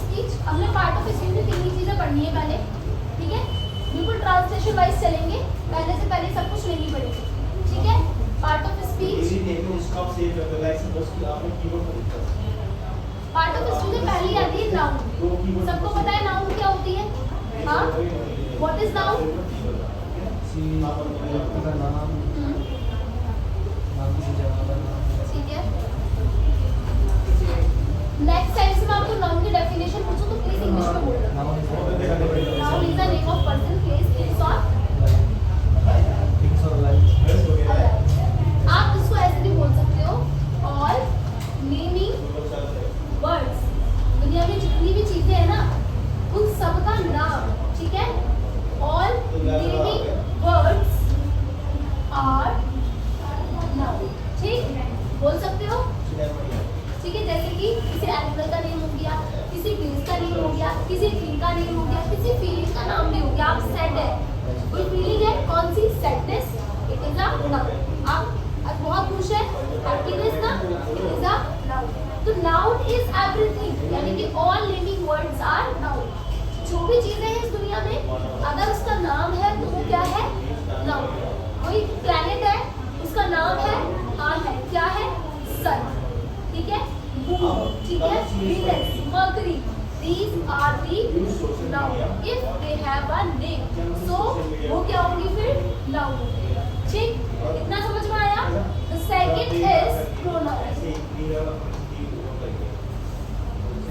Speech, हमने part of speech में तीन ही चीजें पढ़नी है पहले, ठीक है? बिल्कुल ट्रांसलेशन वाइज चलेंगे, पहले से पहले सब कुछ लेनी पड़ेगी, ठीक है? Part of speech, part of speech में पहली आती है नाउन। सबको पता है नाउन क्या होती है? हाँ, व्हाट इज नाउन? ठीक है, नेक्स्ट टाइम से मैं आपको नाउन की डेफिनेशन पूछूं तो प्लीज इंग्लिश में बोलना। Noun is the name of person, place, things और आप इसको ऐसे भी बोल सकते हो, ऑल नेमिंग वर्ड्स, दुनिया में जितनी भी चीजें हैं ना उन सब का नाम, ठीक है? All naming words are noun, ठीक? बोल सकते हो, ठीक है? जैसे कि किसी एनिमल का नेम हो गया, किसी प्लेस का नेम हो गया, किसी थिंग का नेम हो गया, किसी फीलिंग का नाम भी हो गया। आप सैड है, कोई फीलिंग है, कौन सी? Sadness, it is a noun. आप बहुत खुश है, हैप्पीनेस ना, इट इज अ नाउन। तो नाउन इज एवरीथिंग, यानी कि all living words are noun. जो भी चीजें हैं इस दुनिया में, अगर उसका नाम है तो वो क्या है? नाउन। कोई प्लैनेट है, उसका नाम है, हाँ है, क्या है? सन, ठीक है? मून, ठीक है? Venus, mercury, these are the noun if they have a name, so वो क्या होंगी फिर? नाउन, ठीक? इतना समझ में आया? The second is pronoun,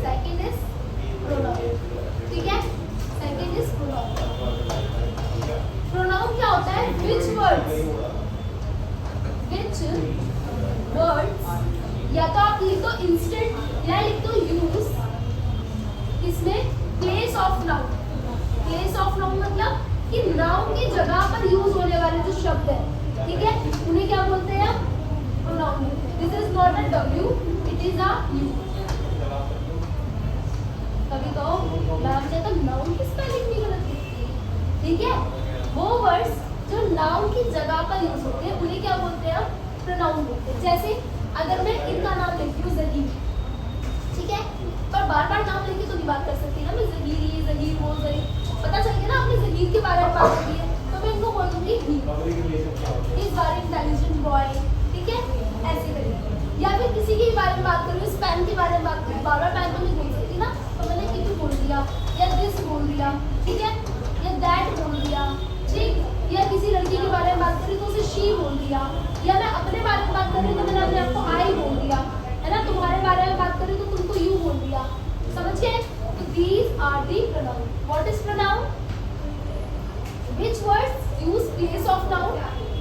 second is pronoun, ठीक है? second is pronoun। pronoun क्या होता है? which words या तो आप लिख दो इंस्टेंट या लिख दो यूज, इसमें place of noun. Place of noun मतलब कि नाउन की जगह पर यूज होने वाले जो शब्द है, ठीक है, उन्हें क्या बोलते हैं? Pronoun. This is not a W, it is a you. कभी तो मैम ने तो नाउन की स्पेलिंग भी गलत लिखी, ठीक है? वो वर्ड्स जो नाउन की जगह पर यूज होते हैं उन्हें क्या बोलते हैं? प्रोनाउन बोलते हैं। जैसे अगर मैं इनका नाम लिखती हूँ जहीर, ठीक है, पर बार बार नाम लेके तो नहीं बात कर सकती ना मैं, जहीर ये जहीर वो जहीर, पता चल गया ना आपने जहीर के बारे में बात की है, तो मैं इनको बोल दूंगी ही, इस बारे इंटेलिजेंट बॉय, ठीक है? ऐसे करेंगे। या फिर किसी के बारे में बात करूँ, इस पेन के बारे में बात करूँ, बार बार पेन तो नहीं बोल सकती ना, तो मैंने इट बोल दिया या दिस बोल दिया, ठीक है, या दैट बोल दिया, ठीक? या किसी लड़की के बारे में बात करी तो उसे शी बोल दिया, या मैं अपने बारे में बात कर रही तो मैंने अपने आप को आई बोल दिया, है ना? तुम्हारे बारे में बात करी तो तुमको यू बोल दिया, समझ गए? तो these are the pronoun. What is pronoun? Which words use place of noun?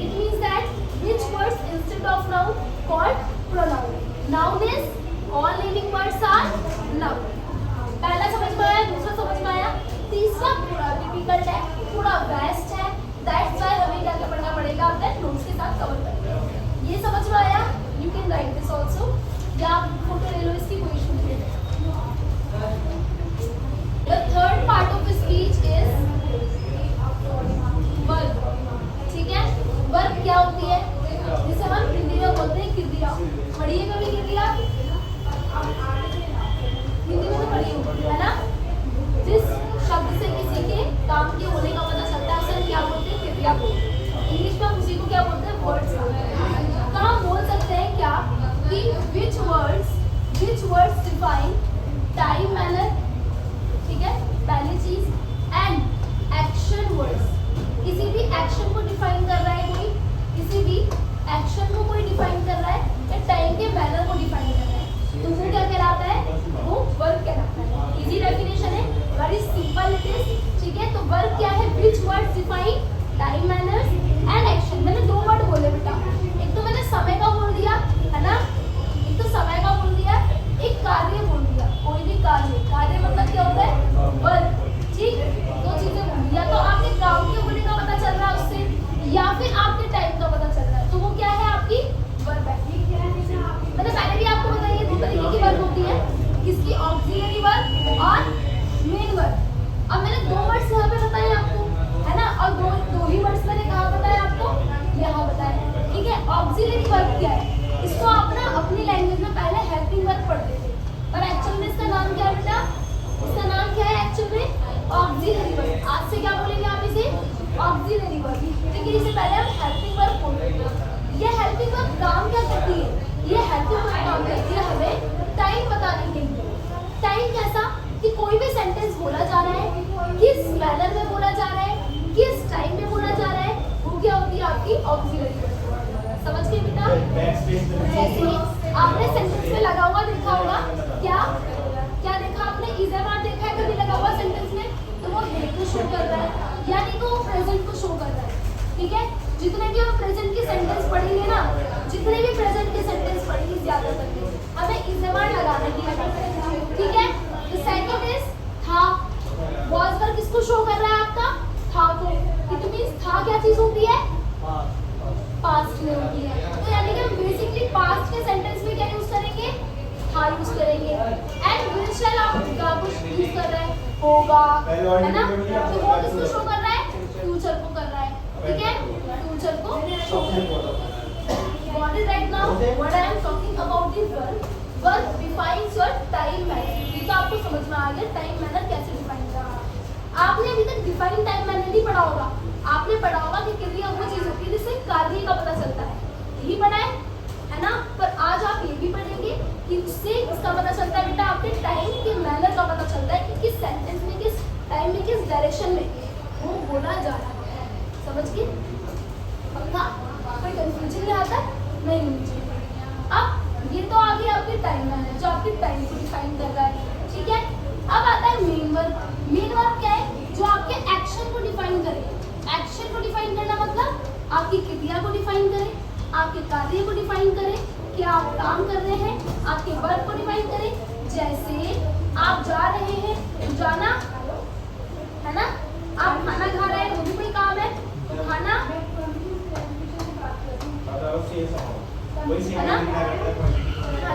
It means that which words instead of noun called pronoun. Noun is all living words are noun. पहला समझ में आया, दूसरा समझ में आया, तीसरा थोड़ा डिफिकल्ट है, थोड़ा वेस्ट है, दैट्स व्हाई हमें क्या क्या पढ़ना पड़ेगा, आप दैट नोट्स के साथ कवर करेंगे। ये समझ में आया? You can write this also, या आप फोटो ले लो इसकी, कोई इशू नहीं है। The third part of speech is verb, ठीक है? verb क्या होती है? जिसे हम हिंदी में बोलते हैं क्रिया। पढ़िए कभी क्रिया? हिंदी में तो पढ़ी होगी, है ना? जिस शब्द से किसी के काम के होने का पता चलता है उसे क्या बोलते हैं? क्रिया बोलते हैं। इंग्लिश में उसी को क्या बोलते हैं? वर्ड्स बोलते हैं। तो हम बोल सकते हैं क्या कि which words आपने सेंटेंस में लगा हुआ देखा होगा, क्या क्या देखा आपने, इज एम आर देखा है कभी लगा हुआ सेंटेंस में, तो वो हेड को शो कर रहा है, यानी कि वो प्रेजेंट को शो कर रहा है। ठीक है, जितने भी हम प्रेजेंट के सेंटेंस पढ़ेंगे ना, जितने भी प्रेजेंट के सेंटेंस पढ़ेंगे ज्यादातर हमें इज एम आर लगाना है। ठीक है, तो सेकंड इज था, वॉज वर्ब किसको शो कर रहा है आपका, था को, इट मींस था क्या चीज होती है, पास्ट में होती है। तो यानी कि हम बेसिकली पास्ट के सेंटेंस में क्या यूज करेंगे, था यूज करेंगे। एंड विल शैल आप कुछ यूज कर रहे हैं, होगा, है ना, तो वो किसको शो कर रहा है, फ्यूचर को कर रहा है। ठीक है, फ्यूचर को शो कर रहा है। What is right now? What I am talking about is verb. Verb defines your time manner. ये तो आपको समझ में आ गया टाइम मैनर कैसे डिफाइन करना। आपने अभी तक डिफाइन टाइम मैनर नहीं पढ़ा होगा, आपने पढ़ा होगा कि क्रिया वो चीज होती है जिससे कार्य का पता चलता है, यही पढ़ा है ना। पर आज आप ये भी पढ़ेंगे कि उससे इसका पता चलता है बेटा, आपके टाइम के मैनर का पता चलता है कि किस सेंटेंस में, किस टाइम में, किस डायरेक्शन में वो बोला जा रहा है। समझ गए? पक्का? कोई कंफ्यूजन नहीं आता? नहीं होनी चाहिए। अब ये तो आ गया आपके टाइम मैनर जो आपके टाइम को डिफाइन कर रहा है। ठीक है, अब आता है मेन वर्ब। मेन वर्ब क्या है, जो आपके एक्शन को डिफाइन करे। एक्शन को डिफाइन करना मतलब आपकी क्रिया को डिफाइन करे, आपके कार्य को डिफाइन करे कि आप काम कर रहे हैं, आपके वर्ब को डिफाइन करे। जैसे आप जा रहे हैं, जाना है ना, आप खाना खा रहे हैं, वो भी कोई काम है, तो खाना है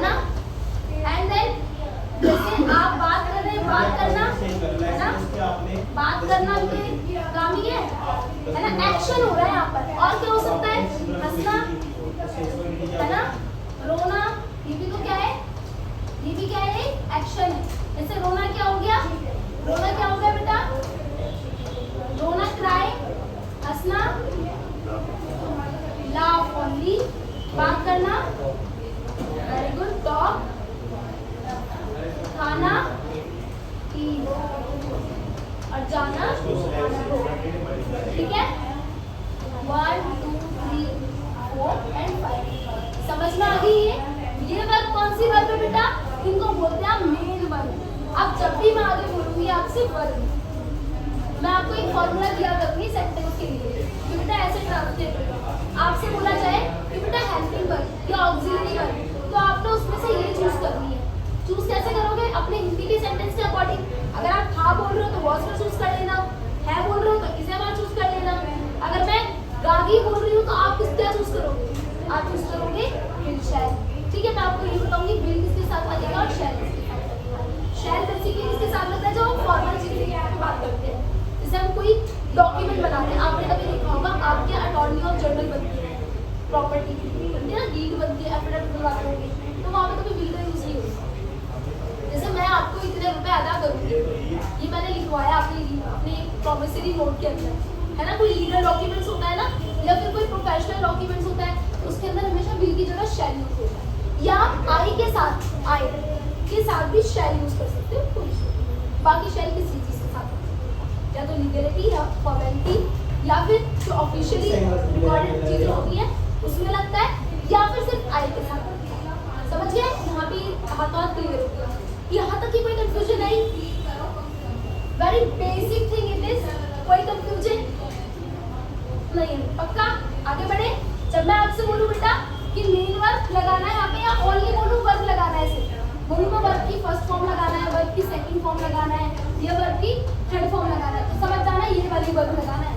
ना। एंड देन जैसे आप बात कर रहे हैं, बात करना है ना, बात करना भी काम ही है ना, एक्शन हो रहा है यहाँ पर। और क्या हो सकता है, हंसना है ना, रोना, ये भी तो क्या है, ये भी क्या है, एक्शन है। जैसे रोना क्या हो गया, रोना क्या हो गया बेटा, रोना क्राई, हंसना लाफ ओनली, बात करना वेरी गुड टॉक, खाना eat, और जाना go। ठीक है, 1 2 3 4 and 5 समझ में आ गई ये वर्ब कौन सी वर्ब है बेटा, इनको बोलते हैं मेन वर्ब। अब जब भी मैं आगे बोलूंगी आपसे वर्ब, मैं आपको एक फॉर्मूला दिया करूंगी सेंटेंस के लिए कि बेटा ऐसे ट्रांसलेट करो। आपसे बोला जाए कि बेटा हेल्पिंग वर्ब या ऑक्सिलरी वर्ब, तो आपने उसमें से ये चूज करनी है। चूज कैसे करोगे, अपने हिंदी के सेंटेंस के अकॉर्डिंग। अगर आप था बोल रहे हो तो वॉज वर्ब चूज कर लेना, है बोल रहे हो तो इज एम आर चूज कर लेना। अगर मैं रागी बोल रही हूँ तो आप किस क्या चूज करोगे, आप चूज करोगे विल शैल। ठीक है, मैं आपको ये बताऊंगी विल किसके साथ लगेगा और शैल किसके साथ लगेगा। शैल बेसिकली किसके साथ लगता है, जो फॉर्मल चीजें की बात करते हैं। जैसे हम कोई डॉक्यूमेंट बनाते हैं, आपने कभी देखा होगा आपके अटॉर्नी ऑफ जनरल बनती है, प्रॉपर्टी बनती है ना, डीड बनती है, एफिडेविट बनवाते होंगे, तो वहाँ पे कभी विल का यूज नहीं होगा। जैसे मैं आपको इतने रुपए अदा करूँगी, ये मैंने लिखवाया अपने प्रोमिसरी नोट के अंदर, है ना। कोई लीगल डॉक्यूमेंट्स होता है ना, या फिर कोई प्रोफेशनल डॉक्यूमेंट्स होता है, तो उसके अंदर हमेशा विल की जगह शैल यूज होता है। या आई के साथ, आई के साथ भी शैल यूज कर सकते हो कोई। बाकी शैल किसी चीज के साथ, या तो लीगलिटी या फॉर्मेलिटी, या फिर जो ऑफिशियली रिकॉर्डेड चीजें होती है उसमें लगता है, या फिर सिर्फ आई के साथ। समझ गए? यहाँ पे बात क्लियर होती है। यहाँ तक की कोई कंफ्यूजन नहीं, very basic thing it is, कोई कंफ्यूजन नहीं है। पक्का? आगे बढ़े। जब मैं आपसे बोलूं बेटा कि मेन वर्ब लगाना है यहाँ पे, या ओनली बोलूं वर्ब लगाना है, सिर्फ बोलूं मैं वर्ब की फर्स्ट फॉर्म लगाना है, वर्ब की सेकंड फॉर्म लगाना है, या वर्ब की थर्ड फॉर्म लगाना है, तो समझ जाना ये वाली वर्ब लगाना है।